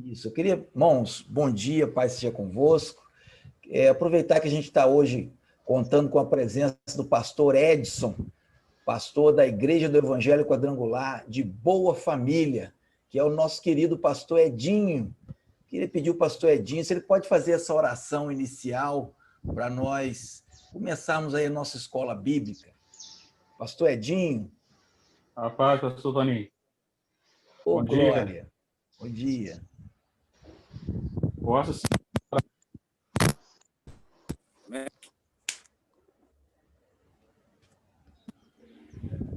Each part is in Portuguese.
Isso, eu queria, irmãos, bom dia, paz seja convosco. Aproveitar que a gente está hoje contando com a presença do pastor Edson, pastor da Igreja do Evangelho Quadrangular de Boa Família, que é o nosso querido pastor Edinho. Queria pedir ao pastor Edinho se ele pode fazer essa oração inicial para nós começarmos aí a nossa escola bíblica. Pastor Edinho. A paz, pastor Toninho. Ô, Bom glória. dia. Bom dia. Posso sim.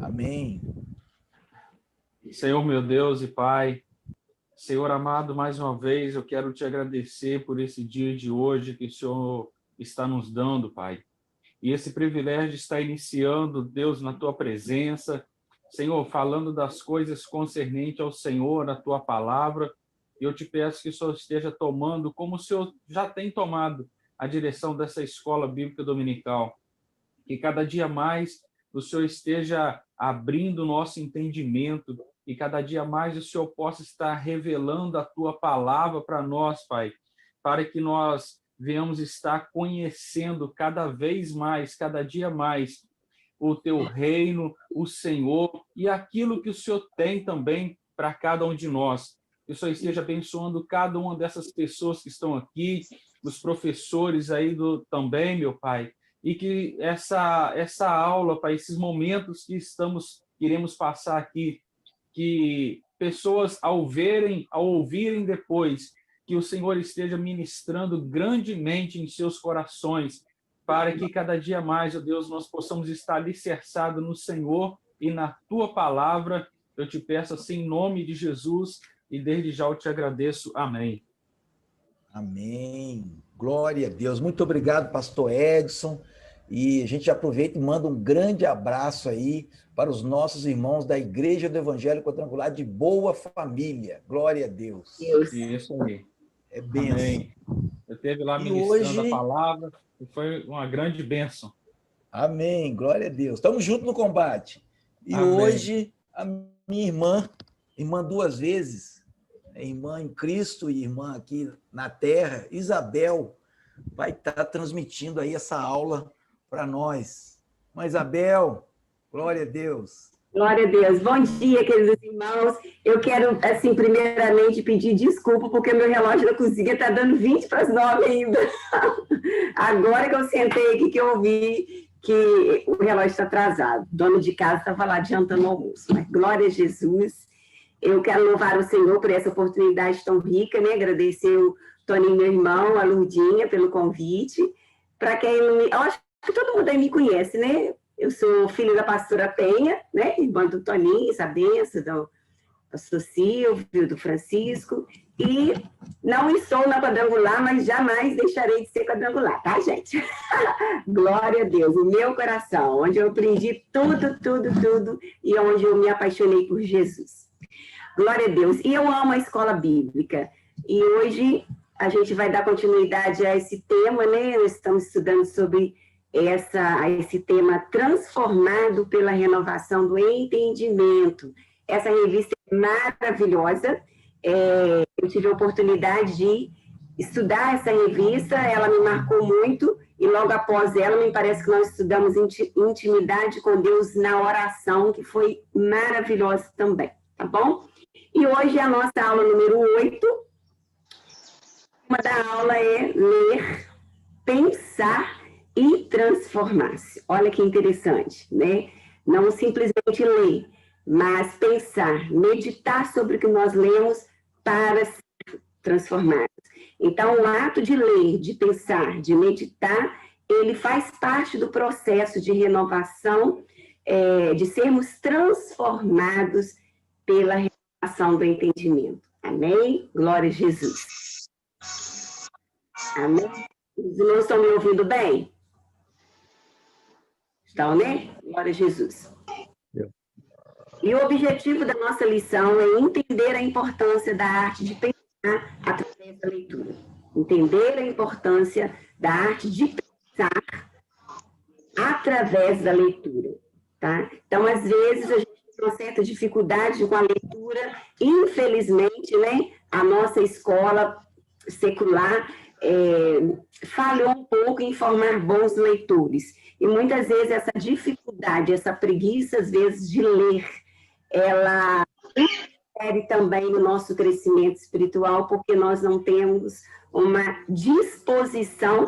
Amém. Senhor, meu Deus e Pai, Senhor amado, mais uma vez eu quero te agradecer por esse dia de hoje que o Senhor está nos dando, Pai. E esse privilégio está iniciando, Deus, na tua presença, Senhor, falando das coisas concernentes ao Senhor, na tua palavra. E eu te peço que o Senhor esteja tomando, como o Senhor já tem tomado, a direção dessa escola bíblica dominical. Que cada dia mais o Senhor esteja abrindo o nosso entendimento e cada dia mais o Senhor possa estar revelando a tua palavra para nós, Pai, para que nós venhamos estar conhecendo cada vez mais, cada dia mais, o teu reino, o Senhor e aquilo que o Senhor tem também para cada um de nós. Que o Senhor esteja abençoando cada uma dessas pessoas que estão aqui, os professores aí também, meu Pai, e que essa aula, Pai, esses momentos que iremos passar aqui, que pessoas ao ouvirem depois, que o Senhor esteja ministrando grandemente em seus corações, para que cada dia mais, ó Deus, nós possamos estar alicerçados no Senhor e na tua palavra. Eu te peço assim em nome de Jesus e desde já eu te agradeço. Amém. Amém. Glória a Deus. Muito obrigado, pastor Edson. E a gente aproveita e manda um grande abraço aí para os nossos irmãos da Igreja do Evangelho Quadrangular de Boa Família. Glória a Deus. Isso aí. É bênção. Amém. Eu esteve lá E ministrando hoje... a palavra e foi uma grande bênção. Amém. Glória a Deus. Estamos juntos no combate. E Amém. hoje a minha irmã duas vezes, irmã em Cristo e irmã aqui na terra, Isabel, vai estar transmitindo aí essa aula para nós. Mas, Isabel, glória a Deus. Glória a Deus. Bom dia, queridos irmãos. Eu quero, assim, primeiramente pedir desculpa, porque meu relógio da cozinha está dando 20 para as 9 ainda. Agora que eu sentei aqui, que eu ouvi que o relógio está atrasado. O dono de casa estava lá adiantando o almoço. Mas, glória a Jesus. Eu quero louvar o Senhor por essa oportunidade tão rica, né? Agradecer o Toninho, meu irmão, a Lurdinha, pelo convite. Para quem não me... Eu acho que todo mundo aí me conhece, né? Eu sou filha da pastora Penha, né? Irmã do Toninho, essa benção, do pastor Silvio, do Francisco. E não estou na quadrangular, mas jamais deixarei de ser quadrangular, tá, gente? Glória a Deus, o meu coração, onde eu aprendi tudo, e onde eu me apaixonei por Jesus. Glória a Deus. E eu amo a escola bíblica. E hoje a gente vai dar continuidade a esse tema, né? Nós estamos estudando sobre esse tema transformado pela renovação do entendimento. Essa revista é maravilhosa. Eu tive a oportunidade de estudar essa revista, ela me marcou muito, e logo após ela, me parece que nós estudamos intimidade com Deus na oração, que foi maravilhosa também, tá bom? E hoje a nossa aula número 8, uma da aula é ler, pensar e transformar-se. Olha que interessante, né? Não simplesmente ler, mas pensar, meditar sobre o que nós lemos para se transformar. Então, o ato de ler, de pensar, de meditar, ele faz parte do processo de renovação, de sermos transformados pela renovação do entendimento. Amém? Glória a Jesus. Amém? Os irmãos estão me ouvindo bem? Estão, né? Glória a Jesus. E o objetivo da nossa lição é entender a importância da arte de pensar através da leitura. Entender a importância da arte de pensar através da leitura, tá? Então, às vezes, a gente tem uma certa dificuldade com a leitura, infelizmente, né? A nossa escola secular falhou um pouco em formar bons leitores. E muitas vezes essa dificuldade, essa preguiça, às vezes, de ler, ela interfere também no nosso crescimento espiritual, porque nós não temos uma disposição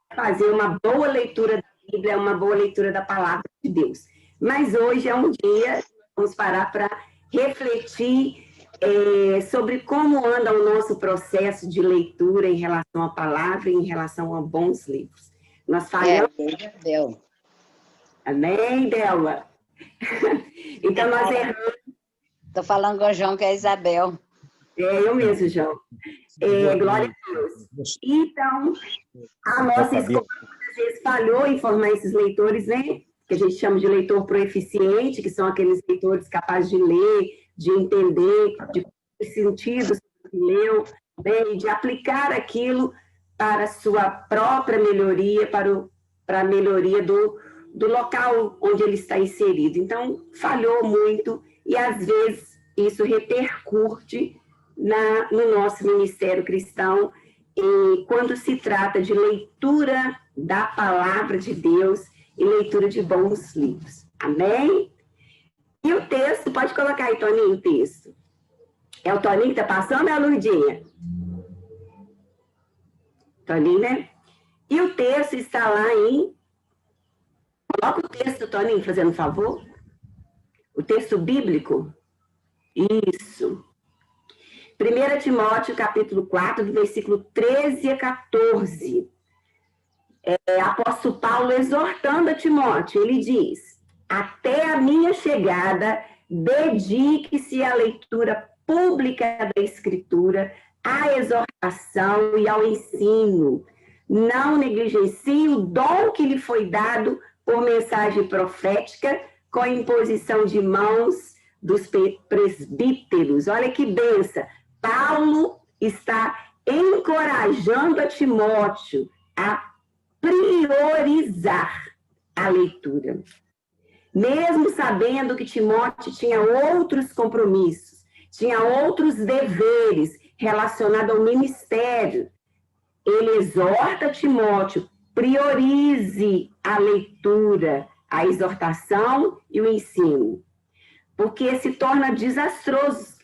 a fazer uma boa leitura da Bíblia, uma boa leitura da palavra de Deus. Mas hoje é um dia, vamos parar para refletir sobre como anda o nosso processo de leitura em relação à palavra e em relação a bons livros. Nós falamos... Amém, Delma? Então, nós erramos... Estou falando com o João, que é a Isabel. Eu mesmo, João. Glória a Deus. Então, a nossa escola, às vezes, falhou em formar esses leitores, né? Que a gente chama de leitor proeficiente, que são aqueles leitores capazes de ler, de entender, de ter sentido do que leu, né? E de aplicar aquilo para a sua própria melhoria, para a melhoria do local onde ele está inserido. Então, falhou muito e, às vezes, isso repercute no nosso ministério cristão quando se trata de leitura da palavra de Deus e leitura de bons livros. Amém? E o texto, pode colocar aí, Toninho, o texto. É o Toninho que está passando ou é a Lourdinha? Toninho, né? E o texto está lá em... Coloca o texto, Toninho, fazendo um favor. O texto bíblico. Isso. 1 Timóteo, capítulo 4, do versículo 13 a 14. Apóstolo Paulo exortando a Timóteo, ele diz: até a minha chegada, dedique-se à leitura pública da Escritura, à exortação e ao ensino. Não negligencie o dom que lhe foi dado por mensagem profética, com a imposição de mãos dos presbíteros. Olha que benção! Paulo está encorajando a Timóteo a priorizar a leitura. Mesmo sabendo que Timóteo tinha outros compromissos, tinha outros deveres relacionados ao ministério, ele exorta Timóteo, priorize a leitura, a exortação e o ensino. Porque se torna desastroso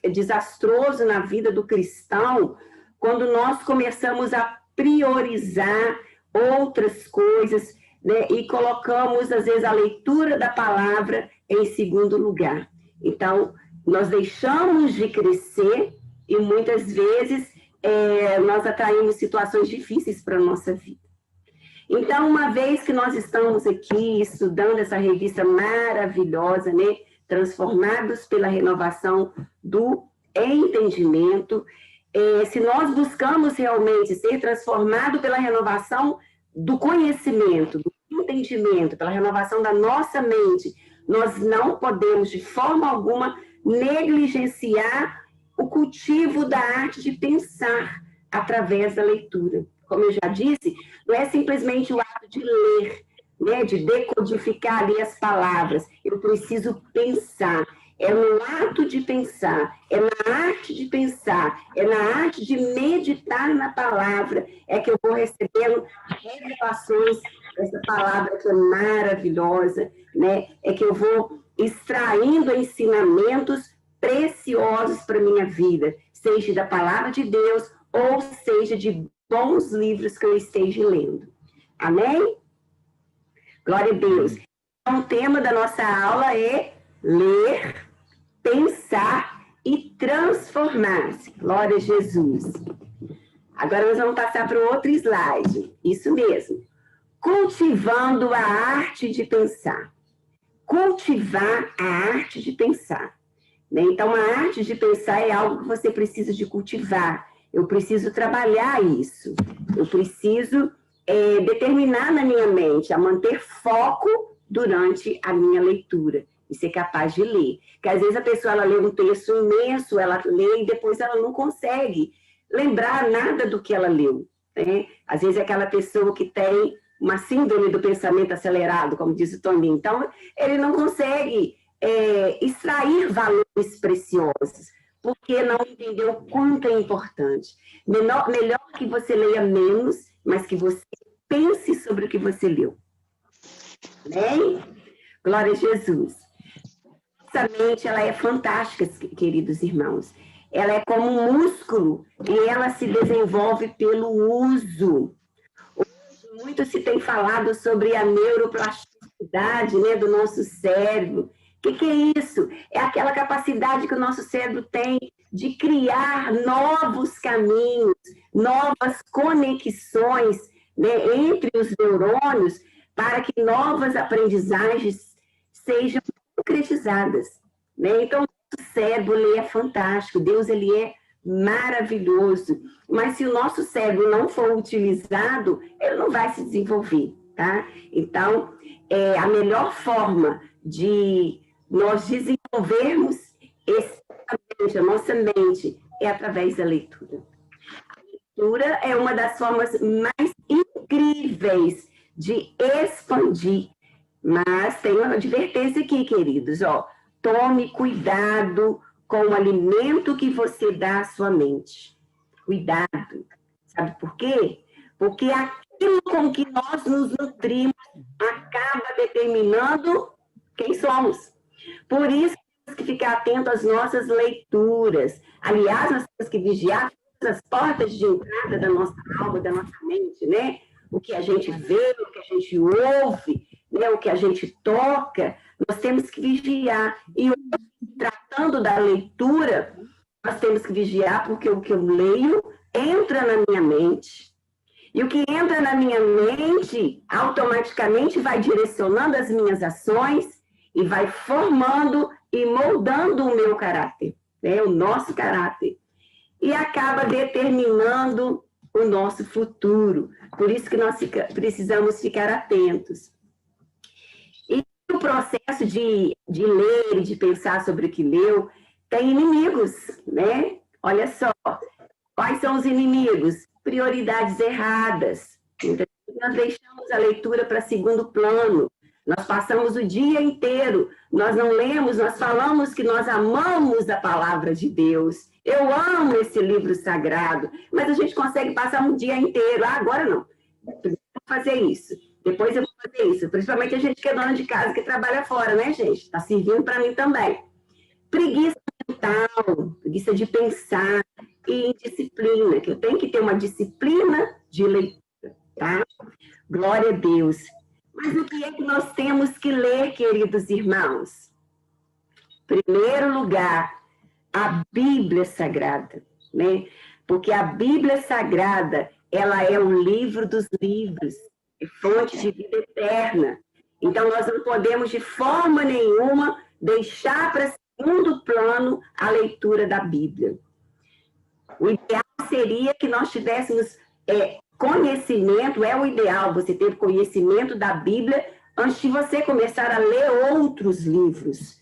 na vida do cristão quando nós começamos a priorizar outras coisas, né, e colocamos, às vezes, a leitura da palavra em segundo lugar. Então, nós deixamos de crescer e, muitas vezes, nós atraímos situações difíceis para a nossa vida. Então, uma vez que nós estamos aqui estudando essa revista maravilhosa, né, transformados pela renovação do entendimento, se nós buscamos realmente ser transformados pela renovação do conhecimento, do entendimento, pela renovação da nossa mente, nós não podemos, de forma alguma, negligenciar o cultivo da arte de pensar através da leitura. Como eu já disse, não é simplesmente o ato de ler, né, de decodificar ali as palavras. Eu preciso pensar. É no ato de pensar, é na arte de pensar, é na arte de meditar na palavra, é que eu vou recebendo revelações dessa palavra que é maravilhosa, né? É que eu vou extraindo ensinamentos preciosos para a minha vida, seja da palavra de Deus ou seja de bons livros que eu esteja lendo. Amém? Glória a Deus. Então, o tema da nossa aula é ler, pensar e transformar-se. Glória a Jesus. Agora nós vamos passar para o outro slide. Isso mesmo. Cultivando a arte de pensar. Cultivar a arte de pensar. Né? Então, a arte de pensar é algo que você precisa de cultivar. Eu preciso trabalhar isso. Eu preciso determinar na minha mente, a manter foco durante a minha leitura. E ser capaz de ler. Porque às vezes a pessoa ela lê um texto imenso, ela lê e depois ela não consegue lembrar nada do que ela leu. né? Às vezes é aquela pessoa que tem uma síndrome do pensamento acelerado, como diz o Toninho. Então, ele não consegue extrair valores preciosos, porque não entendeu o quanto é importante. Melhor que você leia menos, mas que você pense sobre o que você leu. Amém? Glória a Jesus. Nossa mente, ela é fantástica, queridos irmãos. Ela é como um músculo e ela se desenvolve pelo uso. Hoje, muito se tem falado sobre a neuroplasticidade, né, do nosso cérebro. O que é isso? É aquela capacidade que o nosso cérebro tem de criar novos caminhos, novas conexões, né, entre os neurônios, para que novas aprendizagens sejam concretizadas, né? Então, o cérebro, ele é fantástico, Deus, ele é maravilhoso, mas se o nosso cérebro não for utilizado, ele não vai se desenvolver, tá? Então, a melhor forma de nós desenvolvermos a nossa mente é através da leitura. A leitura é uma das formas mais incríveis de expandir. Mas tem uma advertência aqui, queridos, ó. Tome cuidado com o alimento que você dá à sua mente. Cuidado. Sabe por quê? Porque aquilo com que nós nos nutrimos acaba determinando quem somos. Por isso, temos que ficar atento às nossas leituras. Aliás, nós temos que vigiar as portas de entrada da nossa alma, da nossa mente, né? O que a gente vê, o que a gente ouve, né, o que a gente toca, nós temos que vigiar. E tratando da leitura, nós temos que vigiar porque o que eu leio entra na minha mente. E o que entra na minha mente, automaticamente vai direcionando as minhas ações e vai formando e moldando o meu caráter, né, o nosso caráter. E acaba determinando o nosso futuro. Por isso que nós precisamos ficar atentos. E o processo de ler e de pensar sobre o que leu tem inimigos, né? Olha só, quais são os inimigos? Prioridades erradas. Então, nós deixamos a leitura para segundo plano. Nós passamos o dia inteiro, nós não lemos, nós falamos que nós amamos a palavra de Deus. Eu amo esse livro sagrado, mas a gente consegue passar um dia inteiro. Ah, agora não. Eu vou fazer isso. Depois eu vou fazer isso. Principalmente a gente que é dona de casa, que trabalha fora, né, gente? Está servindo para mim também. Preguiça mental, preguiça de pensar e indisciplina, que eu tenho que ter uma disciplina de leitura, tá? Glória a Deus. Mas o que é que nós temos que ler, queridos irmãos? Em primeiro lugar, a Bíblia Sagrada, né? Porque a Bíblia Sagrada, ela é o livro dos livros, é fonte de vida eterna. Então, nós não podemos, de forma nenhuma, deixar para segundo plano a leitura da Bíblia. O ideal seria que nós tivéssemos conhecimento, é o ideal, você ter conhecimento da Bíblia antes de você começar a ler outros livros.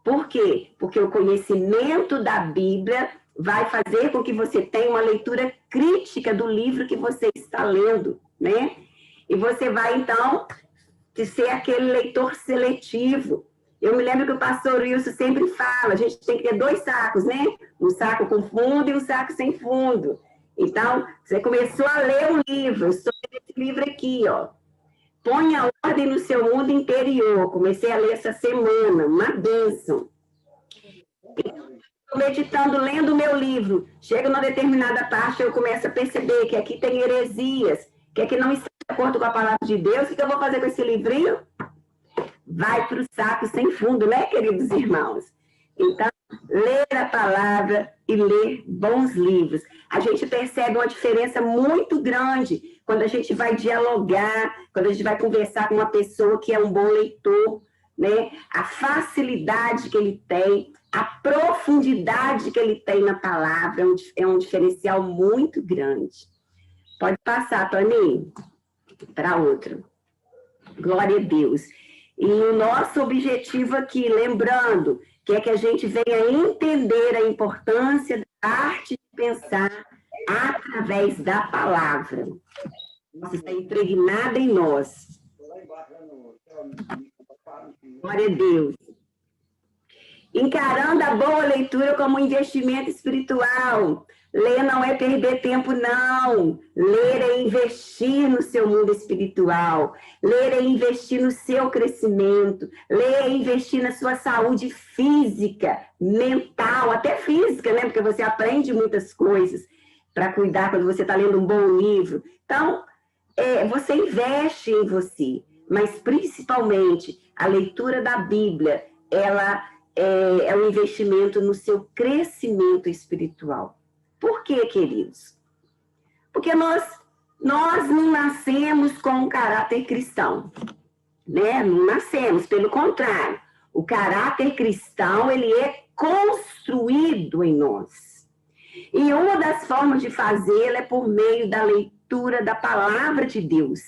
Por quê? Porque o conhecimento da Bíblia vai fazer com que você tenha uma leitura crítica do livro que você está lendo, né? E você vai, então, ser aquele leitor seletivo. Eu me lembro que o pastor Wilson sempre fala, a gente tem que ter 2 sacos, né? Um saco com fundo e um saco sem fundo. Então, você começou a ler um livro, eu estou lendo esse livro aqui, ó. Põe a ordem no seu mundo interior. Comecei a ler essa semana, uma bênção. Estou meditando, lendo o meu livro. Chega numa determinada parte, eu começo a perceber que aqui tem heresias, que aqui não está de acordo com a palavra de Deus. O que eu vou fazer com esse livrinho? Vai para o saco sem fundo, né, queridos irmãos? Então, ler a palavra e ler bons livros. A gente percebe uma diferença muito grande quando a gente vai dialogar, quando a gente vai conversar com uma pessoa que é um bom leitor, né? A facilidade que ele tem, a profundidade que ele tem na palavra é um diferencial muito grande. Pode passar, Toninho, para outro. Glória a Deus. E o nosso objetivo aqui, lembrando, que é que a gente venha entender a importância da arte de pensar através da palavra. Nossa, está impregnada em nós. Glória a Deus. Encarando a boa leitura como um investimento espiritual. Ler não é perder tempo, não. Ler é investir no seu mundo espiritual. Ler é investir no seu crescimento. Ler é investir na sua saúde física, mental, até física, né? Porque você aprende muitas coisas para cuidar quando você está lendo um bom livro. Então, você investe em você. Mas, principalmente, a leitura da Bíblia, ela é um investimento no seu crescimento espiritual. Por quê, queridos? Porque nós não nascemos com um caráter cristão, né? Não nascemos, pelo contrário. O caráter cristão, ele é construído em nós. E uma das formas de fazê-lo é por meio da leitura da palavra de Deus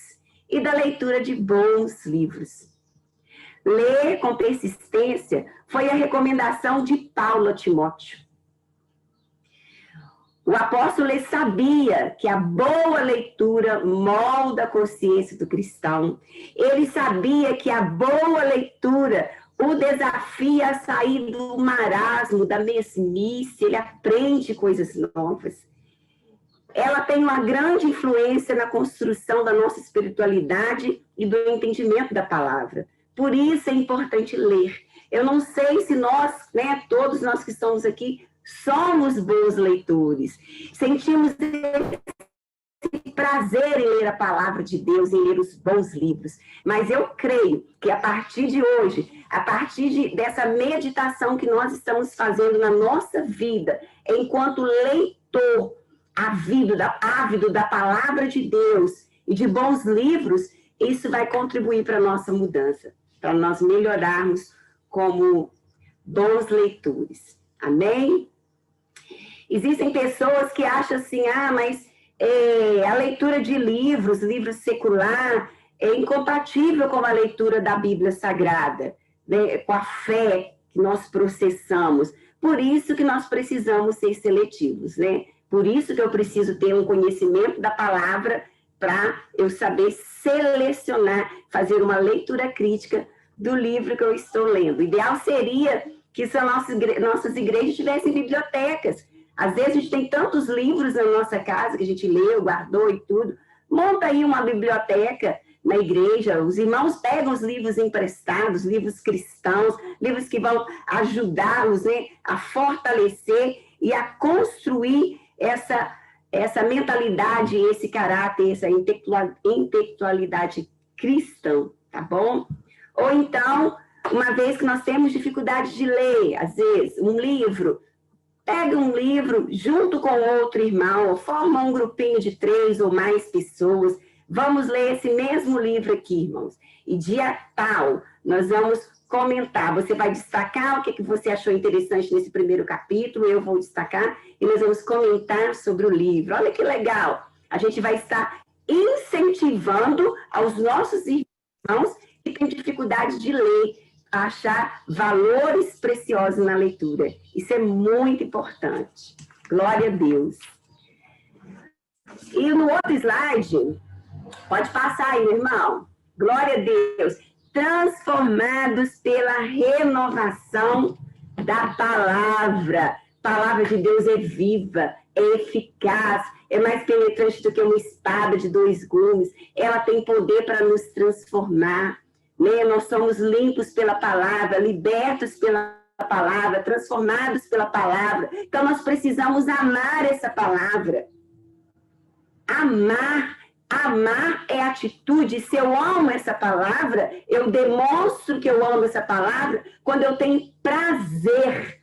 e da leitura de bons livros. Ler com persistência foi a recomendação de Paulo a Timóteo. O apóstolo sabia que a boa leitura molda a consciência do cristão. Ele sabia que a boa leitura o desafia a sair do marasmo, da mesmice, ele aprende coisas novas. Ela tem uma grande influência na construção da nossa espiritualidade e do entendimento da palavra. Por isso é importante ler. Eu não sei se nós, né, todos nós que estamos aqui, somos bons leitores. Sentimos esse prazer em ler a palavra de Deus, em ler os bons livros. Mas eu creio que a partir de hoje, a partir dessa meditação que nós estamos fazendo na nossa vida, enquanto leitor ávido da palavra de Deus e de bons livros, isso vai contribuir para a nossa mudança, para nós melhorarmos como bons leitores. Amém? Existem pessoas que acham assim, mas a leitura de livro secular, é incompatível com a leitura da Bíblia Sagrada, né? Com a fé que nós processamos. Por isso que nós precisamos ser seletivos, né? Por isso que eu preciso ter um conhecimento da palavra para eu saber selecionar, fazer uma leitura crítica do livro que eu estou lendo. O ideal seria que nossas igrejas tivessem bibliotecas. Às vezes a gente tem tantos livros na nossa casa que a gente leu, guardou e tudo. Monta aí uma biblioteca na igreja. Os irmãos pegam os livros emprestados, livros cristãos, livros que vão ajudá-los, né, a fortalecer e a construir essa mentalidade, esse caráter, essa intelectualidade cristã, tá bom? Ou então, uma vez que nós temos dificuldade de ler, às vezes, um livro, pega um livro junto com outro irmão, forma um grupinho de 3 ou mais pessoas, vamos ler esse mesmo livro aqui, irmãos. E dia tal, nós vamos comentar, você vai destacar o que você achou interessante nesse primeiro capítulo, eu vou destacar, e nós vamos comentar sobre o livro. Olha que legal! A gente vai estar incentivando aos nossos irmãos que têm dificuldade de ler, a achar valores preciosos na leitura. Isso é muito importante. Glória a Deus. E no outro slide, pode passar aí, irmão. Glória a Deus. Transformados pela renovação da palavra. A palavra de Deus é viva, é eficaz, é mais penetrante do que uma espada de 2 gumes. Ela tem poder para nos transformar. Né? Nós somos limpos pela palavra, libertos pela palavra, transformados pela palavra. Então, nós precisamos amar essa palavra. Amar é atitude. Se eu amo essa palavra, eu demonstro que eu amo essa palavra quando eu tenho prazer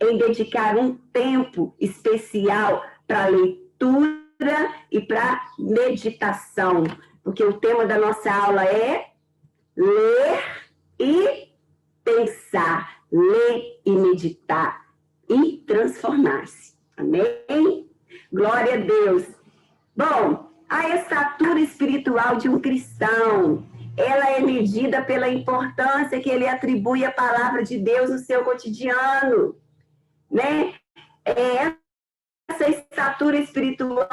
em dedicar um tempo especial para leitura e para meditação. Porque o tema da nossa aula é ler e pensar, ler e meditar e transformar-se. Amém? Glória a Deus. Bom, a estatura espiritual de um cristão, ela é medida pela importância que ele atribui à palavra de Deus no seu cotidiano, né? Essa essa estatura espiritual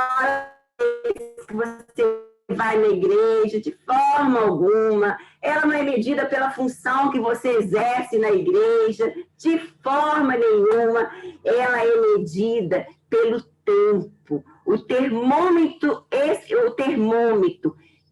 que você vai na igreja, de forma alguma. Ela não é medida pela função que você exerce na igreja, de forma nenhuma. Ela é medida pelo tempo. O termômetro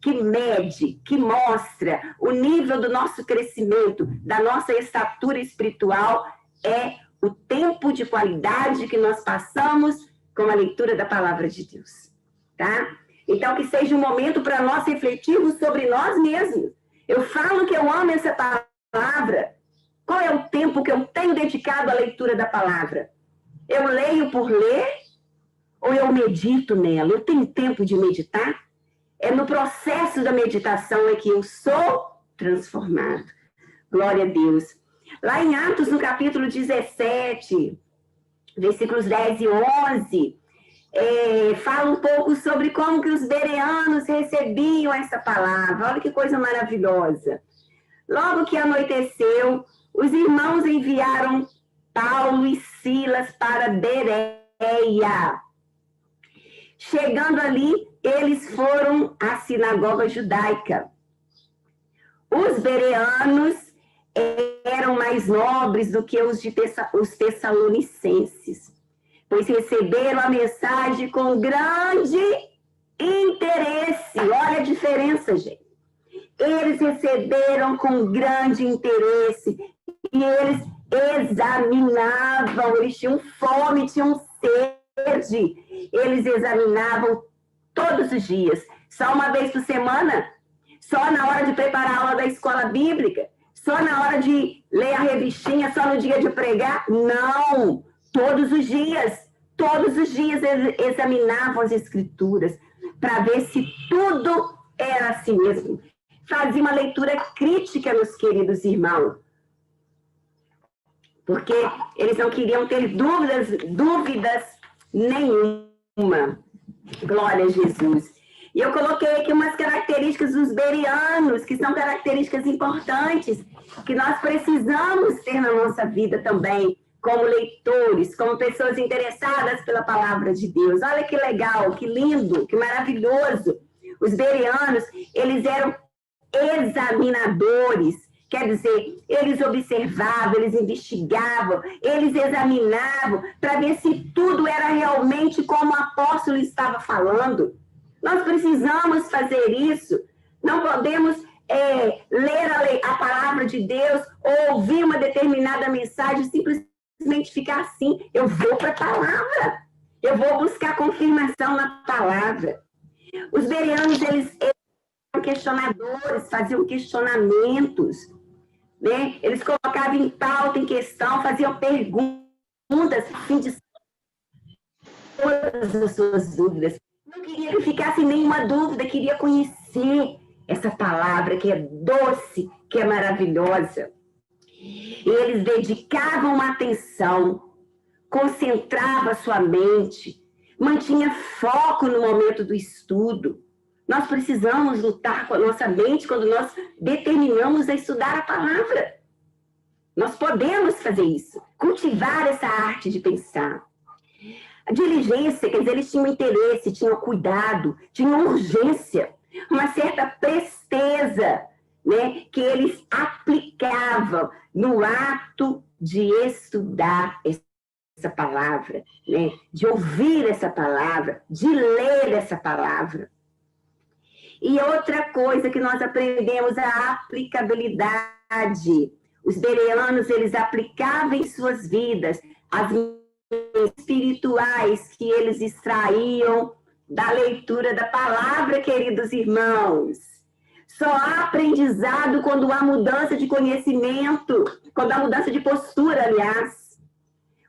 que mede, que mostra o nível do nosso crescimento, da nossa estatura espiritual, é o tempo de qualidade que nós passamos com a leitura da palavra de Deus, tá? Então, que seja um momento para nós refletirmos sobre nós mesmos. Eu falo que eu amo essa palavra. Qual é o tempo que eu tenho dedicado à leitura da palavra? Eu leio por ler ou eu medito nela? Eu tenho tempo de meditar? É no processo da meditação é que eu sou transformado. Glória a Deus. Lá em Atos, no capítulo 17, versículos 10 e 11, fala um pouco sobre como que os bereanos recebiam essa palavra. Olha que coisa maravilhosa. Logo que anoiteceu, os irmãos enviaram Paulo e Silas para Bereia. Chegando ali, eles foram à sinagoga judaica. Os bereanos eram mais nobres do que os tessalonicenses, pois receberam a mensagem com grande interesse. Olha a diferença, gente. Eles receberam com grande interesse e eles examinavam, eles tinham fome, tinham sede. Eles examinavam todos os dias, só uma vez por semana, só na hora de preparar a aula da escola bíblica, só na hora de ler a revistinha, só no dia de pregar. Não! Todos os dias eles examinavam as escrituras para ver se tudo era assim mesmo. Fazia uma leitura crítica, meus queridos irmãos, porque eles não queriam ter dúvidas nenhuma. Glória a Jesus. E eu coloquei aqui umas características dos bereanos, que são características importantes, que nós precisamos ter na nossa vida também, como leitores, como pessoas interessadas pela palavra de Deus. Olha que legal, que lindo, que maravilhoso. Os bereanos, eles eram examinadores, quer dizer, eles observavam, eles investigavam, eles examinavam para ver se tudo era realmente como o apóstolo estava falando. Nós precisamos fazer isso. Não podemos ler a palavra de Deus ou ouvir uma determinada mensagem simplesmente ficar assim. Eu vou para a palavra. Eu vou buscar confirmação na palavra. Os bereanos, eles eram questionadores, faziam questionamentos, né? Eles colocavam em pauta, em questão, faziam perguntas, a fim de todas as suas dúvidas. Não queria que ficasse nenhuma dúvida, queria conhecer essa palavra que é doce, que é maravilhosa. E eles dedicavam uma atenção, concentrava sua mente, mantinha foco no momento do estudo. Nós precisamos lutar com a nossa mente quando nós determinamos a estudar a palavra. Nós podemos fazer isso, cultivar essa arte de pensar. A diligência, quer dizer, eles tinham interesse, tinham cuidado, tinham urgência, uma certa presteza, né, que eles aplicavam no ato de estudar essa palavra, né, de ouvir essa palavra, de ler essa palavra. E outra coisa que nós aprendemos, a aplicabilidade. Os bereanos, eles aplicavam em suas vidas as espirituais que eles extraíam da leitura da palavra, queridos irmãos. Só há aprendizado quando há mudança de conhecimento, quando há mudança de postura, aliás.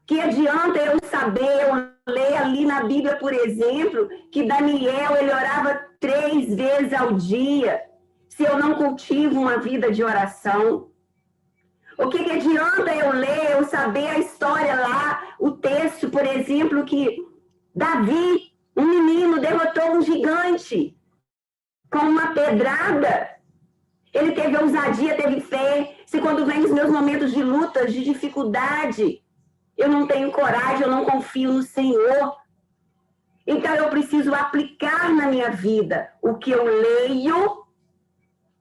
Que adianta eu saber, eu ler ali na Bíblia, por exemplo, que Daniel, ele orava 3 vezes ao dia, se eu não cultivo uma vida de oração? O que adianta eu ler, eu saber a história lá, o texto, por exemplo, que Davi, um menino, derrotou um gigante com uma pedrada? Ele teve ousadia, teve fé. Se quando vem os meus momentos de lutas, de dificuldade, eu não tenho coragem, eu não confio no Senhor, Então, eu preciso aplicar na minha vida o que eu leio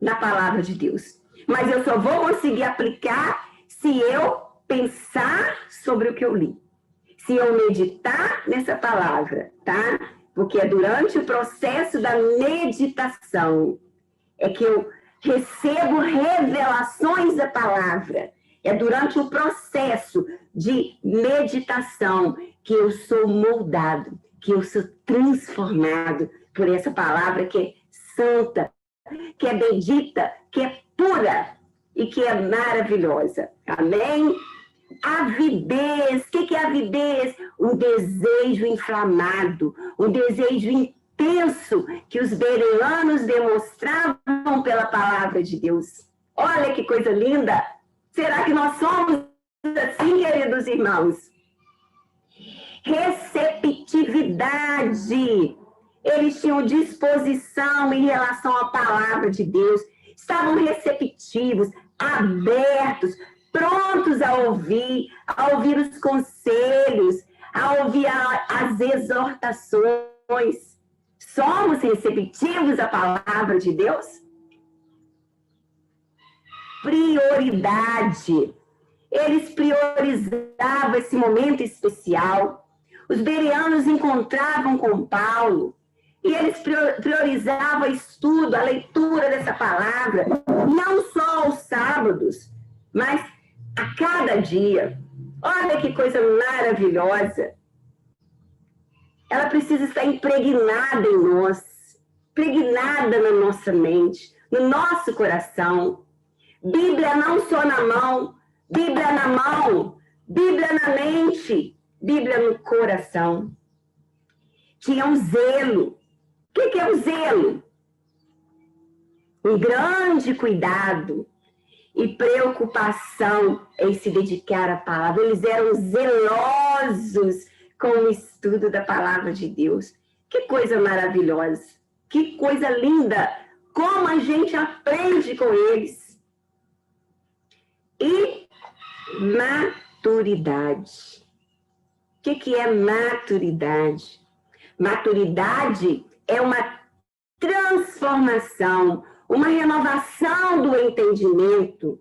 na palavra de Deus. Mas eu só vou conseguir aplicar se eu pensar sobre o que eu li. Se eu meditar nessa palavra, tá? Porque é durante o processo da meditação é que eu recebo revelações da palavra. É durante o processo de meditação que eu sou moldado, que eu sou transformado por essa palavra que é santa, que é bendita, que é pura e que é maravilhosa. Amém? Avidez. O que é avidez? Um desejo inflamado, um desejo intenso que os bereanos demonstravam pela palavra de Deus. Olha que coisa linda! Será que nós somos assim, queridos irmãos? Receptividade. Eles tinham disposição em relação à palavra de Deus. Estavam receptivos, abertos, prontos a ouvir os conselhos, a ouvir as exortações. Somos receptivos à palavra de Deus? Prioridade. Eles priorizavam esse momento especial. Os bereanos encontravam com Paulo e eles priorizavam o estudo, a leitura dessa palavra, não só aos sábados, mas a cada dia. Olha que coisa maravilhosa. Ela precisa estar impregnada em nós, impregnada na nossa mente, no nosso coração. Bíblia não só na mão, Bíblia na mão, Bíblia na mente, Bíblia no coração. Tinha um zelo. O que é o zelo? Um grande cuidado e preocupação em se dedicar à palavra. Eles eram zelosos com o estudo da palavra de Deus. Que coisa maravilhosa, que coisa linda, como a gente aprende com eles. E maturidade. O que é maturidade? Maturidade é uma transformação, uma renovação do entendimento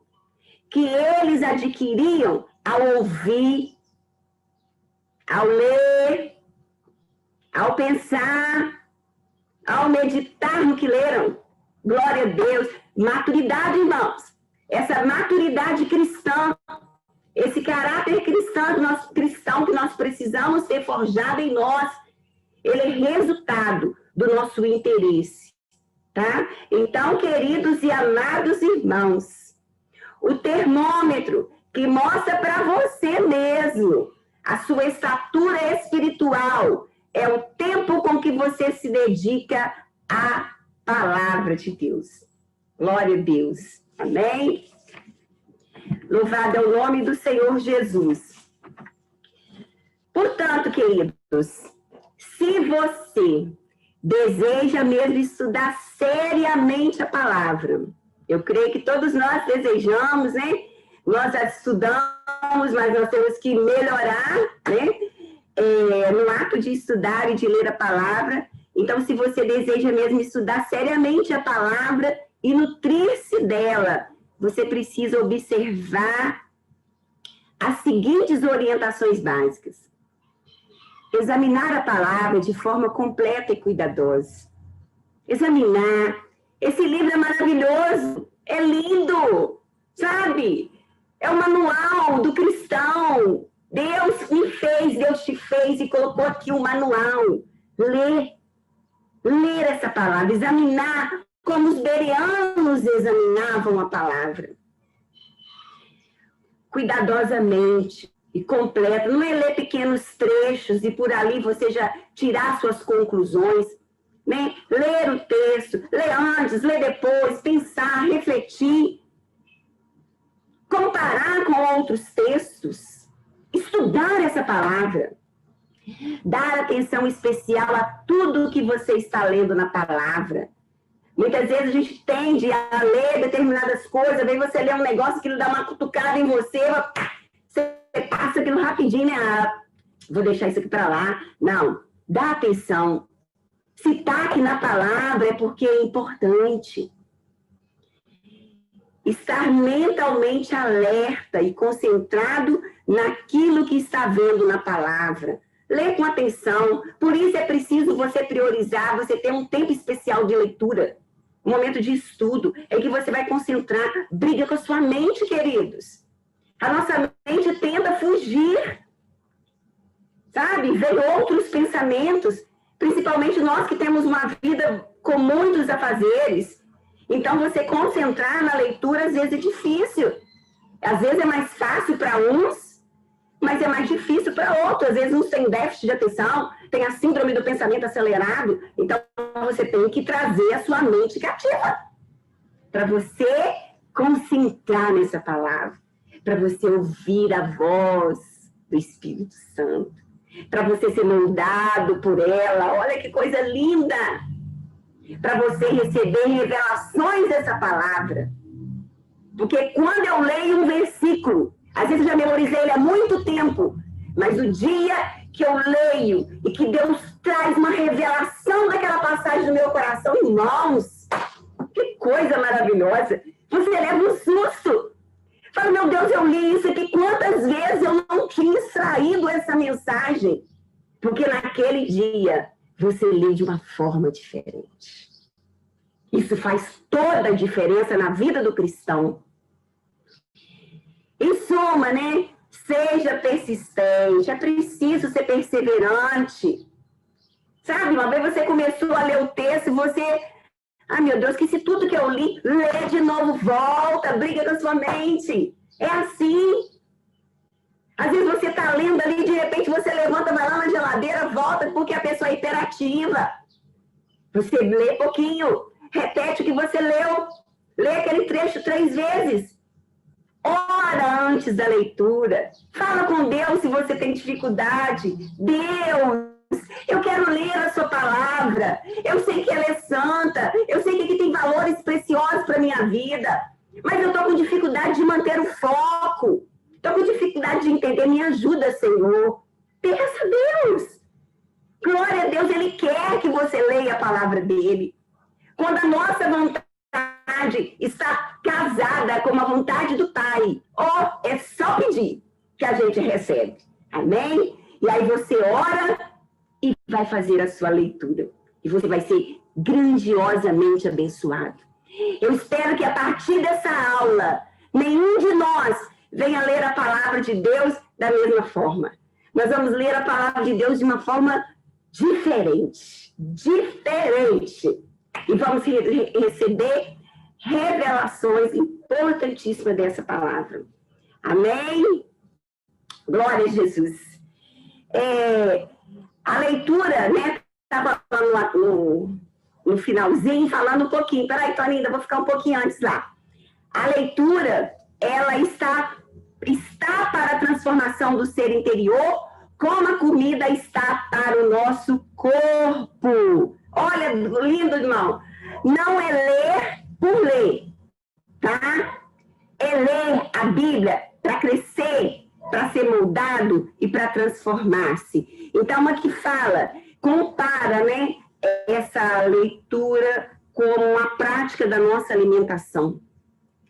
que eles adquiriam ao ouvir, ao ler, ao pensar, ao meditar no que leram. Glória a Deus. Maturidade, irmãos. Essa maturidade cristã, esse caráter cristão que nós precisamos ter forjado em nós, ele é resultado do nosso interesse, tá? Então, queridos e amados irmãos, o termômetro que mostra para você mesmo a sua estatura espiritual é o tempo com que você se dedica à palavra de Deus. Glória a Deus. Amém? Louvado é o nome do Senhor Jesus. Portanto, queridos, se você deseja mesmo estudar seriamente a palavra, eu creio que todos nós desejamos, né? Nós estudamos, mas nós temos que melhorar, né? No ato de estudar e de ler a palavra. Então, se você deseja mesmo estudar seriamente a palavra e nutrir-se dela, você precisa observar as seguintes orientações básicas. Examinar a palavra de forma completa e cuidadosa. Examinar. Esse livro é maravilhoso, é lindo, sabe? É o manual do cristão. Deus me fez, Deus te fez e colocou aqui um manual. Ler essa palavra, examinar como os bereanos examinavam a palavra. Cuidadosamente e completa. Não é ler pequenos trechos e por ali você já tirar suas conclusões. Né? Ler o texto, ler antes, ler depois, pensar, refletir. Comparar com outros textos. Estudar essa palavra. Dar atenção especial a tudo que você está lendo na palavra. Muitas vezes a gente tende a ler determinadas coisas, vem você ler um negócio que dá uma cutucada em você, você passa aquilo rapidinho, né? Vou deixar isso aqui para lá. Não, dá atenção. Se está aqui na palavra é porque é importante. Estar mentalmente alerta e concentrado naquilo que está vendo na palavra. Lê com atenção. Por isso é preciso você priorizar, você ter um tempo especial de leitura, um momento de estudo, em que você vai concentrar. Briga com a sua mente, queridos. A nossa mente tenta fugir, sabe? Vem outros pensamentos, principalmente nós que temos uma vida com muitos afazeres. Então, você concentrar na leitura, às vezes, é difícil. Às vezes é mais fácil para uns, mas é mais difícil para outros. Às vezes, uns têm déficit de atenção, tem a síndrome do pensamento acelerado. Então, você tem que trazer a sua mente cativa para você concentrar nessa palavra, para você ouvir a voz do Espírito Santo, para você ser moldado por ela. Olha que coisa linda! Para você receber revelações dessa palavra. Porque quando eu leio um versículo, às vezes eu já memorizei ele há muito tempo, mas o dia que eu leio e que Deus traz uma revelação daquela passagem no meu coração, irmãos, que coisa maravilhosa. Você leva um susto. Fala, meu Deus, eu li isso aqui, quantas vezes eu não tinha extraído essa mensagem? Porque naquele dia você lê de uma forma diferente. Isso faz toda a diferença na vida do cristão. Em suma, né? Seja persistente, é preciso ser perseverante. Sabe, uma vez você começou a ler o texto e você... Ai, meu Deus, que se tudo que eu li, lê de novo, volta, briga com a sua mente. É assim. Às vezes você está lendo ali, de repente você levanta, vai lá na geladeira, volta, porque a pessoa é hiperativa. Você lê pouquinho, repete o que você leu, lê aquele trecho 3 vezes. Ora antes da leitura. Fala com Deus se você tem dificuldade. Deus, eu quero ler a sua palavra. Eu sei que ela é santa. Eu sei que aqui tem valores preciosos para a minha vida. Mas eu estou com dificuldade de manter o foco. Estou com dificuldade de entender. Me ajuda, Senhor. Peça a Deus. Glória a Deus, Ele quer que você leia a palavra dEle. Quando a nossa vontade está casada com a vontade do Pai, é só pedir que a gente recebe. Amém? E aí você ora e vai fazer a sua leitura. E você vai ser grandiosamente abençoado. Eu espero que a partir dessa aula, nenhum de nós venha ler a palavra de Deus da mesma forma. Nós vamos ler a palavra de Deus de uma forma diferente. Diferente. E vamos receber revelações importantíssimas dessa palavra. Amém? Glória a Jesus. A leitura, né? Estava no finalzinho, falando um pouquinho. Peraí, Toninho, ainda vou ficar um pouquinho antes lá. A leitura, ela está para a transformação do ser interior, como a comida está para o nosso corpo. Olha, lindo, irmão. Não é ler por ler, tá? É ler a Bíblia para crescer, para ser moldado e para transformar-se. Então, aqui fala, compara, né, essa leitura com a prática da nossa alimentação.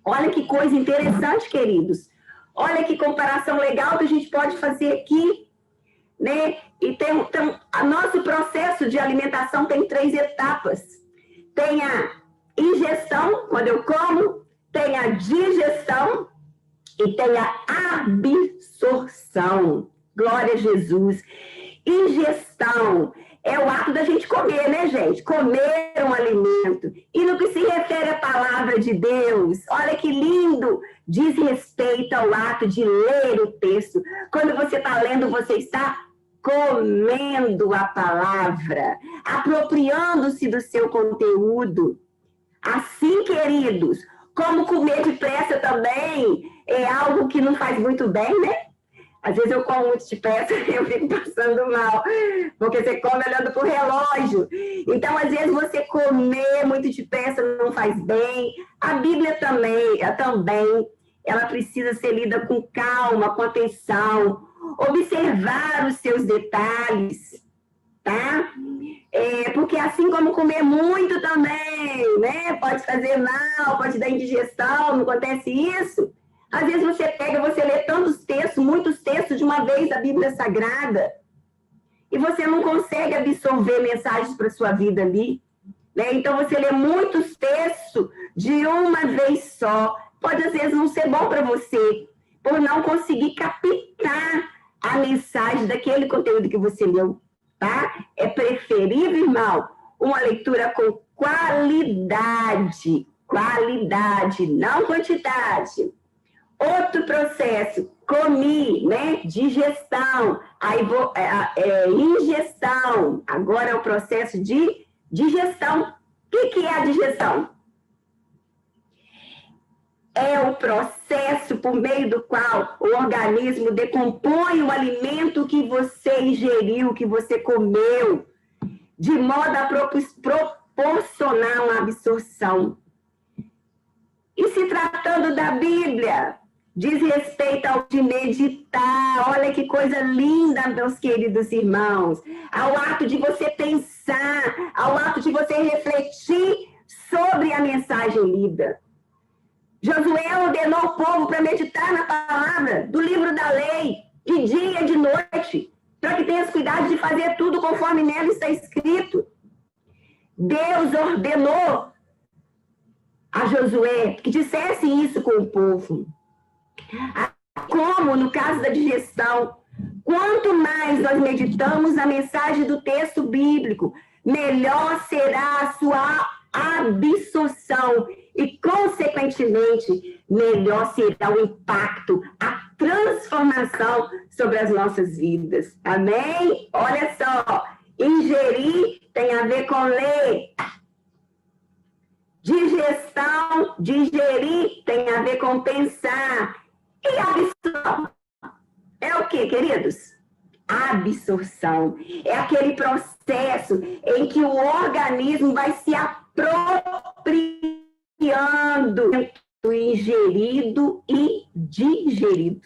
Olha que coisa interessante, queridos. Olha que comparação legal que a gente pode fazer aqui, né? E então, o nosso processo de alimentação tem 3 etapas. Tem a ingestão, quando eu como, tem a digestão e tem a absorção. Glória a Jesus. Ingestão é o ato da gente comer, né, gente? Comer um alimento. E no que se refere à palavra de Deus, olha que lindo, diz respeito ao ato de ler o texto. Quando você está lendo, você está comendo a palavra, apropriando-se do seu conteúdo. Assim, queridos, como comer depressa também é algo que não faz muito bem, né? Às vezes eu como muito depressa e eu fico passando mal, porque você come olhando para o relógio. Então, às vezes, você comer muito depressa não faz bem. A Bíblia também, ela precisa ser lida com calma, com atenção, observar os seus detalhes. tá? Porque assim como comer muito também, né? Pode fazer mal, pode dar indigestão, não acontece isso? Às vezes você lê tantos textos, muitos textos de uma vez da Bíblia Sagrada, e você não consegue absorver mensagens para sua vida ali, né? Então você lê muitos textos de uma vez só. Pode às vezes não ser bom para você, por não conseguir captar a mensagem daquele conteúdo que você leu, tá? É preferível, irmão, uma leitura com qualidade, não quantidade. Outro processo, comi, né? Digestão, aí ingestão, agora é o processo de digestão. O que é a digestão? É o processo por meio do qual o organismo decompõe o alimento que você ingeriu, que você comeu, de modo a proporcionar uma absorção. E se tratando da Bíblia, diz respeito ao de meditar. Olha que coisa linda, meus queridos irmãos. Ao ato de você pensar, ao ato de você refletir sobre a mensagem lida. Josué ordenou o povo para meditar na palavra do livro da lei, de dia e de noite, para que tenhas cuidado de fazer tudo conforme nela está escrito. Deus ordenou a Josué que dissesse isso com o povo. Como no caso da digestão, quanto mais nós meditamos a mensagem do texto bíblico, melhor será a sua absorção e, consequentemente, melhor será o impacto, a transformação sobre as nossas vidas. Amém? Olha só, ingerir tem a ver com ler. Digestão, digerir tem a ver com pensar. E absorção é o quê, queridos? Absorção é aquele processo em que o organismo vai se apropriando do ingerido e digerido.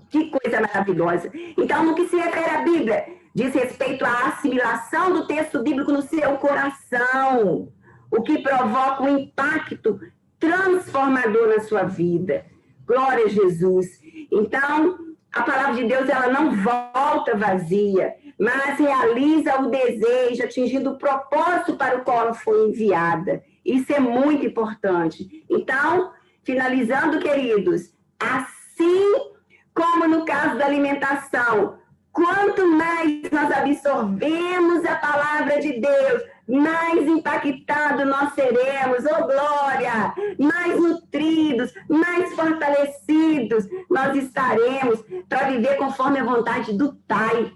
Que coisa maravilhosa. Então, no que se refere à Bíblia, diz respeito à assimilação do texto bíblico no seu coração, o que provoca um impacto transformador na sua vida. Glória a Jesus. Então, a palavra de Deus, ela não volta vazia, mas realiza o desejo, atingindo o propósito para o qual ela foi enviada. Isso é muito importante. Então, finalizando, queridos, assim como no caso da alimentação, quanto mais nós absorvemos a palavra de Deus, mais impactados nós seremos, oh glória, mais nutridos, mais fortalecidos nós estaremos para viver conforme a vontade do Pai,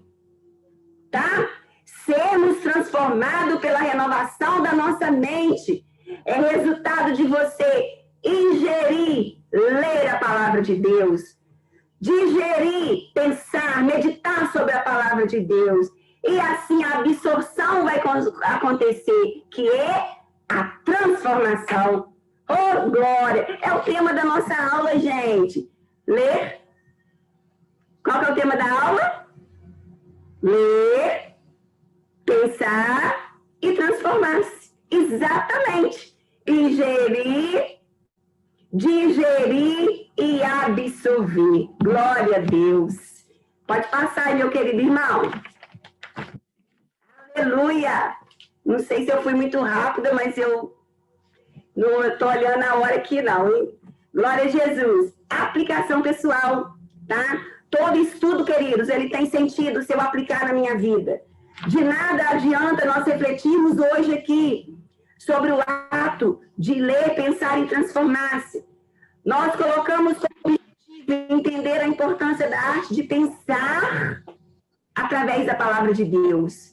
tá? Sermos transformados pela renovação da nossa mente é resultado de você ingerir, ler a palavra de Deus, digerir, pensar, meditar sobre a palavra de Deus. E assim a absorção vai acontecer, que é a transformação. Oh, glória! É o tema da nossa aula, gente. Ler. Qual que é o tema da aula? Ler, pensar e transformar-se. Exatamente. Ingerir, digerir e absorver. Glória a Deus. Pode passar, meu querido irmão. Aleluia! Não sei se eu fui muito rápida, mas eu não estou olhando a hora aqui, não, hein? Glória a Jesus. Aplicação pessoal, tá? Todo estudo, queridos, ele tem sentido se eu aplicar na minha vida. De nada adianta nós refletirmos hoje aqui sobre o ato de ler, pensar e transformar-se. Nós colocamos como objetivo entender a importância da arte de pensar através da palavra de Deus.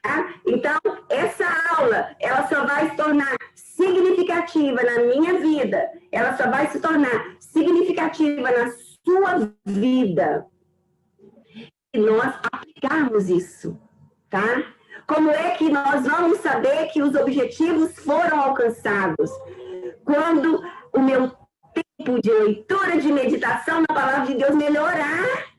Tá? Então, essa aula, ela só vai se tornar significativa na minha vida, ela só vai se tornar significativa na sua vida se nós aplicarmos isso, tá? Como é que nós vamos saber que os objetivos foram alcançados? Quando o meu tempo de leitura, de meditação na palavra de Deus melhorar.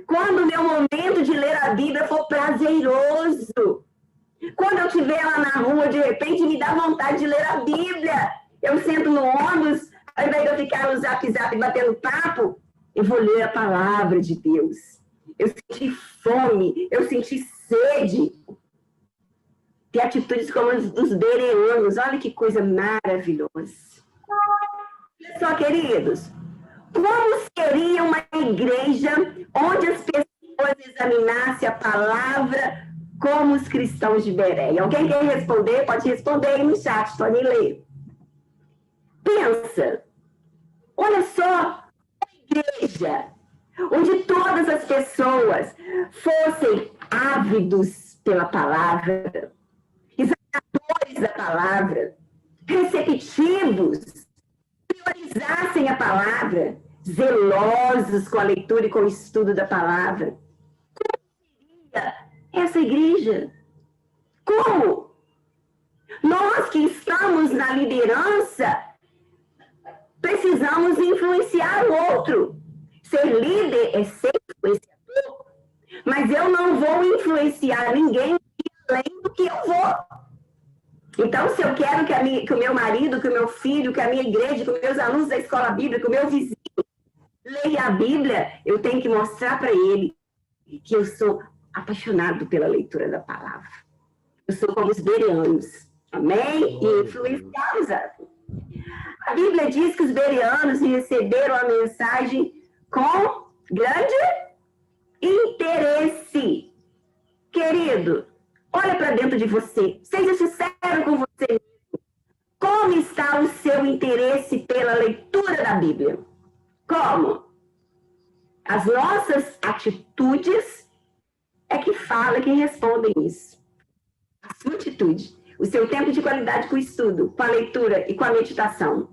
Quando o meu momento de ler a Bíblia for prazeroso. Quando eu estiver lá na rua, de repente, me dá vontade de ler a Bíblia. Eu sento no ônibus, ao invés de eu ficar no zap batendo papo, eu vou ler a palavra de Deus. Eu senti fome, eu senti sede. Ter atitudes como as dos bereanos. Olha que coisa maravilhosa. Olha só, queridos. Como seria uma igreja onde as pessoas examinassem a palavra como os cristãos de Bereia? Alguém quer responder? Pode responder aí no chat, podem ler. Pensa. Olha só, uma igreja onde todas as pessoas fossem ávidos pela palavra, examinadores da palavra, receptivos, priorizassem a palavra, zelosos com a leitura e com o estudo da palavra. Como seria essa igreja? Como? Nós que estamos na liderança, precisamos influenciar o outro. Ser líder é ser influenciador, mas eu não vou influenciar ninguém além do que eu vou. Então, se eu quero que o meu marido, que o meu filho, que a minha igreja, que os meus alunos da escola bíblica, que o meu vizinho leia a Bíblia, eu tenho que mostrar para ele que eu sou apaixonado pela leitura da palavra. Eu sou como os bereanos. Amém? E influenciá-los. A Bíblia diz que os bereanos receberam a mensagem com grande interesse. Querido, olha para dentro de você. Seja sincero com você mesmo. Como está o seu interesse pela leitura da Bíblia? Como? As nossas atitudes é que falam, que respondem isso. A sua atitude. O seu tempo de qualidade com o estudo, com a leitura e com a meditação.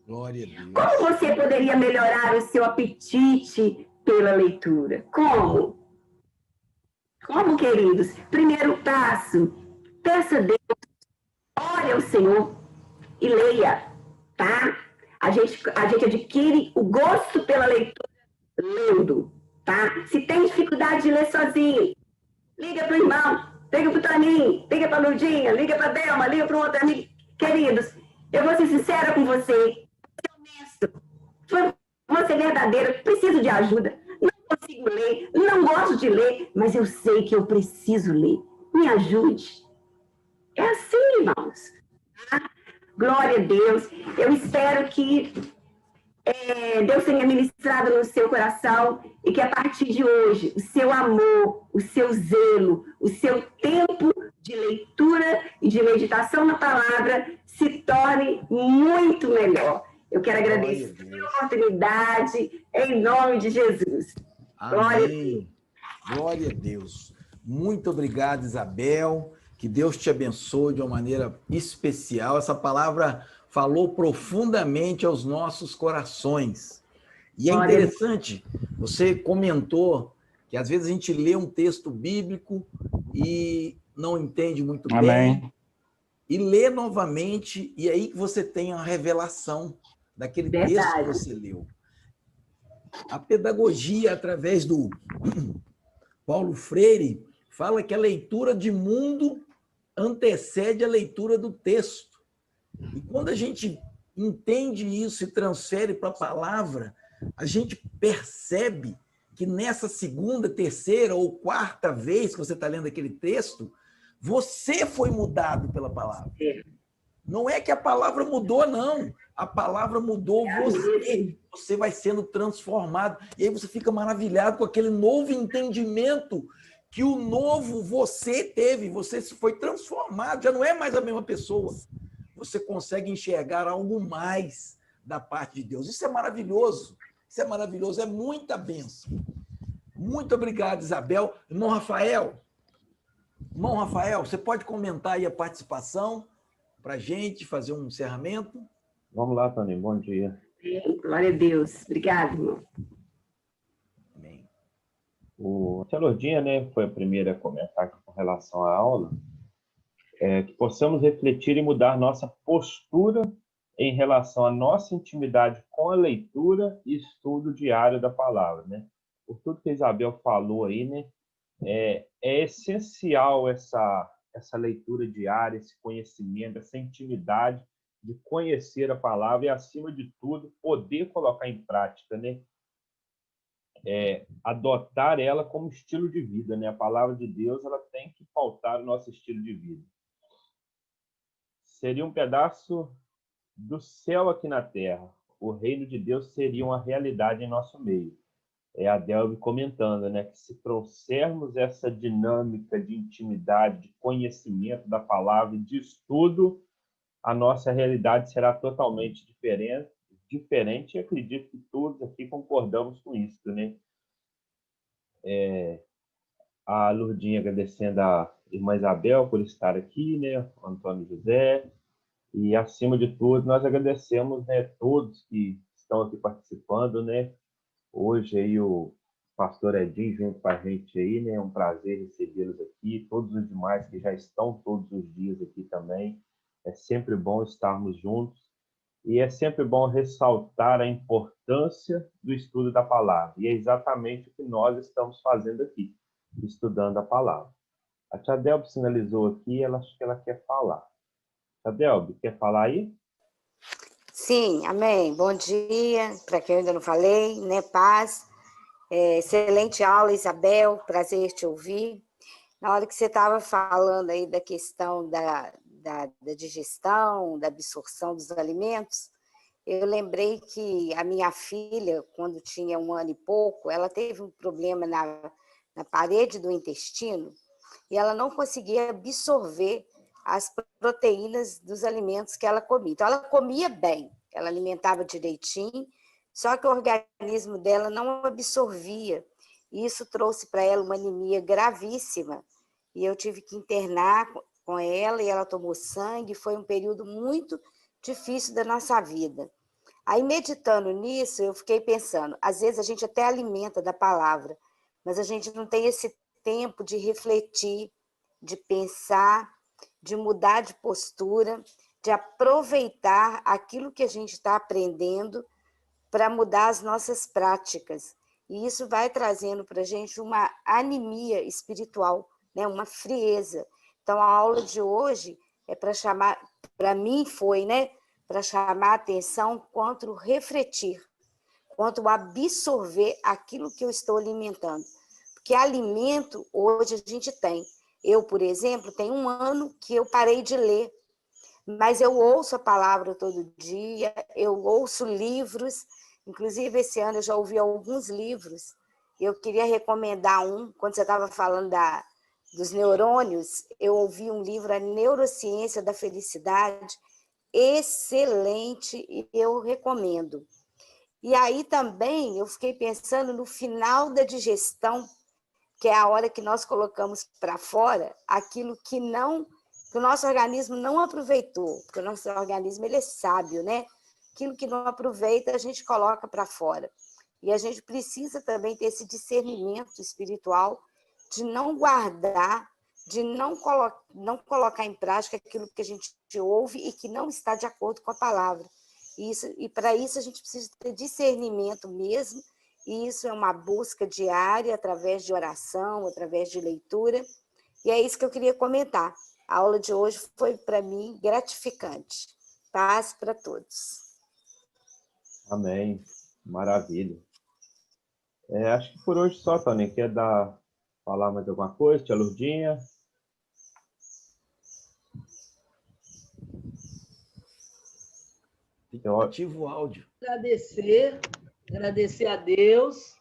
Glória a Deus. Como você poderia melhorar o seu apetite pela leitura? Como? Como, queridos? Primeiro passo, peça a Deus, ore ao Senhor e leia, tá? A gente adquire o gosto pela leitura lendo, tá? Se tem dificuldade de ler sozinho, liga para o irmão, liga para o Toninho, liga para a Lurdinha, liga para a Delma, liga para um outro amigo. Queridos, eu vou ser sincera com você, vou ser verdadeira, preciso de ajuda. Não consigo ler, não gosto de ler, mas eu sei que eu preciso ler. Me ajude. É assim, irmãos. Glória a Deus. Eu espero que Deus tenha ministrado no seu coração e que a partir de hoje o seu amor, o seu zelo, o seu tempo de leitura e de meditação na palavra se torne muito melhor. Eu quero agradecer a oportunidade em nome de Jesus. Amém. Glória a Deus. Muito obrigado, Isabel. Que Deus te abençoe de uma maneira especial. Essa palavra falou profundamente aos nossos corações. E é interessante, você comentou que às vezes a gente lê um texto bíblico e não entende muito bem. E lê novamente, e aí que você tem a revelação daquele texto que você leu. A pedagogia, através do Paulo Freire, fala que a leitura de mundo antecede a leitura do texto. E quando a gente entende isso e transfere para a palavra, a gente percebe que nessa segunda, terceira ou quarta vez que você está lendo aquele texto, você foi mudado pela palavra. Não é que a palavra mudou, não. A palavra mudou você. Você vai sendo transformado. E aí você fica maravilhado com aquele novo entendimento que o novo você teve. Você foi transformado. Já não é mais a mesma pessoa. Você consegue enxergar algo mais da parte de Deus. Isso é maravilhoso. Isso é maravilhoso. É muita bênção. Muito obrigado, Isabel. Irmão Rafael, você pode comentar aí a participação para a gente fazer um encerramento? Vamos lá, Tony. Bom dia. Glória a Deus. Obrigado, irmão. Amém. A tia Lourdinha, né, foi a primeira a comentar com relação à aula, que possamos refletir e mudar nossa postura em relação à nossa intimidade com a leitura e estudo diário da palavra, né? por tudo que a Isabel falou aí, né? É essencial essa leitura diária, esse conhecimento, essa intimidade de conhecer a palavra e, acima de tudo, poder colocar em prática, né? Adotar ela como estilo de vida, né? A palavra de Deus, ela tem que pautar o nosso estilo de vida. Seria um pedaço do céu aqui na terra. O reino de Deus seria uma realidade em nosso meio. A Delby comentando, né, que se trouxermos essa dinâmica de intimidade, de conhecimento da palavra e de estudo, a nossa realidade será totalmente diferente, e acredito que todos aqui concordamos com isso, né? A Lurdinha agradecendo a irmã Isabel por estar aqui, né? O Antônio José, e acima de tudo nós agradecemos, né, todos que estão aqui participando, né? Hoje aí o pastor Edinho junto com a gente aí, né? É um prazer recebê-los aqui, todos os demais que já estão todos os dias aqui também. É sempre bom estarmos juntos e é sempre bom ressaltar a importância do estudo da palavra. E é exatamente o que nós estamos fazendo aqui, estudando a palavra. A tia Delby sinalizou aqui, acho que ela quer falar. Tia Delby, quer falar aí? Sim, amém. Bom dia, para quem eu ainda não falei, né? Paz. Excelente aula, Isabel, prazer te ouvir. Na hora que você estava falando aí da questão da digestão, da absorção dos alimentos, eu lembrei que a minha filha, quando tinha 1 ano e pouco, ela teve um problema na parede do intestino e ela não conseguia absorver as proteínas dos alimentos que ela comia. Então, ela comia bem, ela alimentava direitinho, só que o organismo dela não absorvia. E isso trouxe para ela uma anemia gravíssima. E eu tive que internar com ela, e ela tomou sangue. Foi um período muito difícil da nossa vida. Aí, meditando nisso, eu fiquei pensando, às vezes a gente até alimenta da palavra, mas a gente não tem esse tempo de refletir, de pensar, de mudar de postura, de aproveitar aquilo que a gente está aprendendo para mudar as nossas práticas. E isso vai trazendo para a gente uma anemia espiritual, né? Uma frieza. Então, a aula de hoje é para chamar, para mim foi, né? Para chamar a atenção quanto refletir, quanto absorver aquilo que eu estou alimentando. Porque alimento, hoje, a gente tem. Eu, por exemplo, tenho 1 ano que eu parei de ler, mas eu ouço a palavra todo dia, eu ouço livros, inclusive esse ano eu já ouvi alguns livros. Eu queria recomendar um, quando você estava falando dos neurônios, eu ouvi um livro, A Neurociência da Felicidade, excelente, e eu recomendo. E aí também eu fiquei pensando no final da digestão, que é a hora que nós colocamos para fora aquilo que o nosso organismo não aproveitou, porque o nosso organismo ele é sábio, né? Aquilo que não aproveita, a gente coloca para fora. E a gente precisa também ter esse discernimento espiritual de não guardar, de não colocar em prática aquilo que a gente ouve e que não está de acordo com a palavra. E para isso a gente precisa ter discernimento mesmo, e isso é uma busca diária, através de oração, através de leitura, e é isso que eu queria comentar. A aula de hoje foi, para mim, gratificante. Paz para todos. Amém. Maravilha. Acho que por hoje só, Tony. Quer falar mais alguma coisa, tia Lurdinha? Ativa o áudio. Agradecer a Deus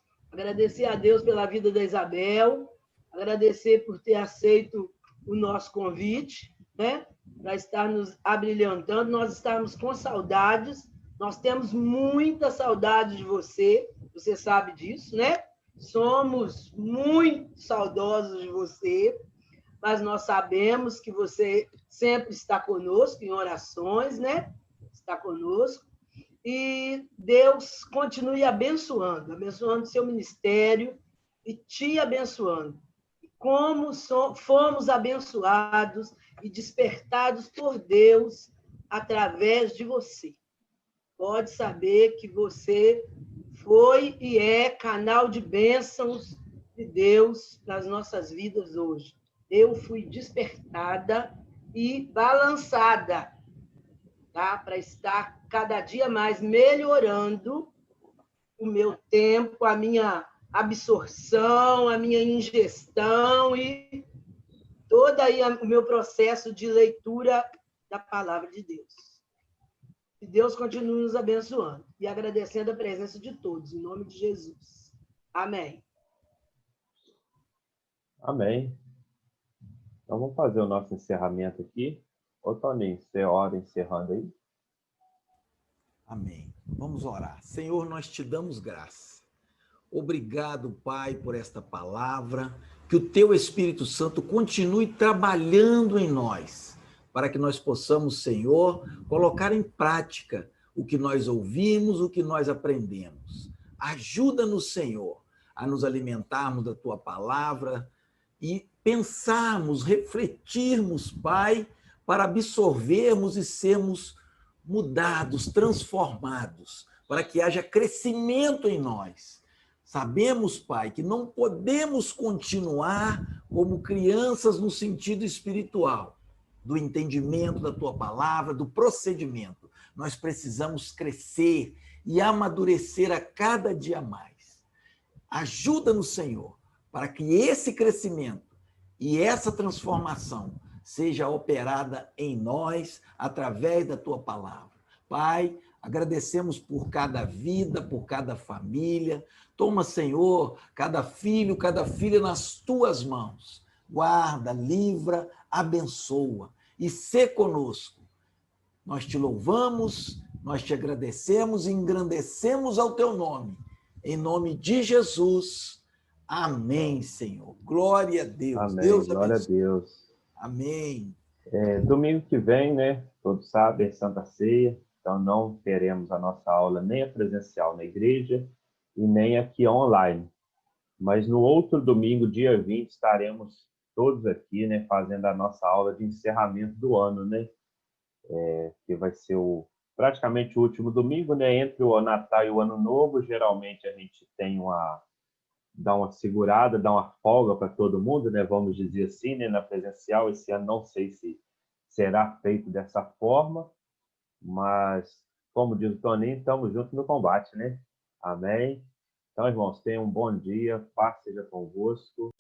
pela vida da Isabel, agradecer por ter aceito o nosso convite, né? Para estar nos abrilhantando. Nós estamos com saudades, nós temos muita saudade de você sabe disso, né? Somos muito saudosos de você, mas nós sabemos que você sempre está conosco em orações, né? Está conosco. E Deus continue abençoando seu ministério e te abençoando. Como fomos abençoados e despertados por Deus através de você. Pode saber que você foi e é canal de bênçãos de Deus nas nossas vidas hoje. Eu fui despertada e balançada, tá? Para estar cada dia mais melhorando o meu tempo, a minha absorção, a minha ingestão e todo aí o meu processo de leitura da palavra de Deus. Que Deus continue nos abençoando e agradecendo a presença de todos, em nome de Jesus. Amém. Amém. Então, vamos fazer o nosso encerramento aqui. Ô, Toninho, você ora encerrando aí? Amém. Vamos orar. Senhor, nós te damos graça. Obrigado, Pai, por esta palavra. Que o teu Espírito Santo continue trabalhando em nós, para que nós possamos, Senhor, colocar em prática o que nós ouvimos, o que nós aprendemos. Ajuda-nos, Senhor, a nos alimentarmos da tua palavra e pensarmos, refletirmos, Pai, para absorvermos e sermos mudados, transformados, para que haja crescimento em nós. Sabemos, Pai, que não podemos continuar como crianças no sentido espiritual, do entendimento da tua palavra, do procedimento. Nós precisamos crescer e amadurecer a cada dia mais. Ajuda-nos, Senhor, para que esse crescimento e essa transformação seja operada em nós através da tua palavra. Pai, agradecemos por cada vida, por cada família. Toma, Senhor, cada filho, cada filha nas tuas mãos. Guarda, livra, abençoa e sê conosco. Nós te louvamos, nós te agradecemos e engrandecemos ao teu nome. Em nome de Jesus. Amém, Senhor. Glória a Deus. Amém. Deus Glória abençoe. a Deus. Amém. Domingo que vem, né? Todos sabem, é Santa Ceia. Então, não teremos a nossa aula nem a presencial na igreja e nem aqui online. Mas no outro domingo, dia 20, estaremos todos aqui, né? Fazendo a nossa aula de encerramento do ano, né? Que vai ser praticamente o último domingo, né? Entre o Natal e o Ano Novo, geralmente a gente tem dá uma segurada, dá uma folga para todo mundo, né? Vamos dizer assim, né? Na presencial, esse ano não sei se será feito dessa forma, mas, como diz o Toninho, estamos juntos no combate, né? Amém? Então, irmãos, tenham um bom dia, paz seja convosco.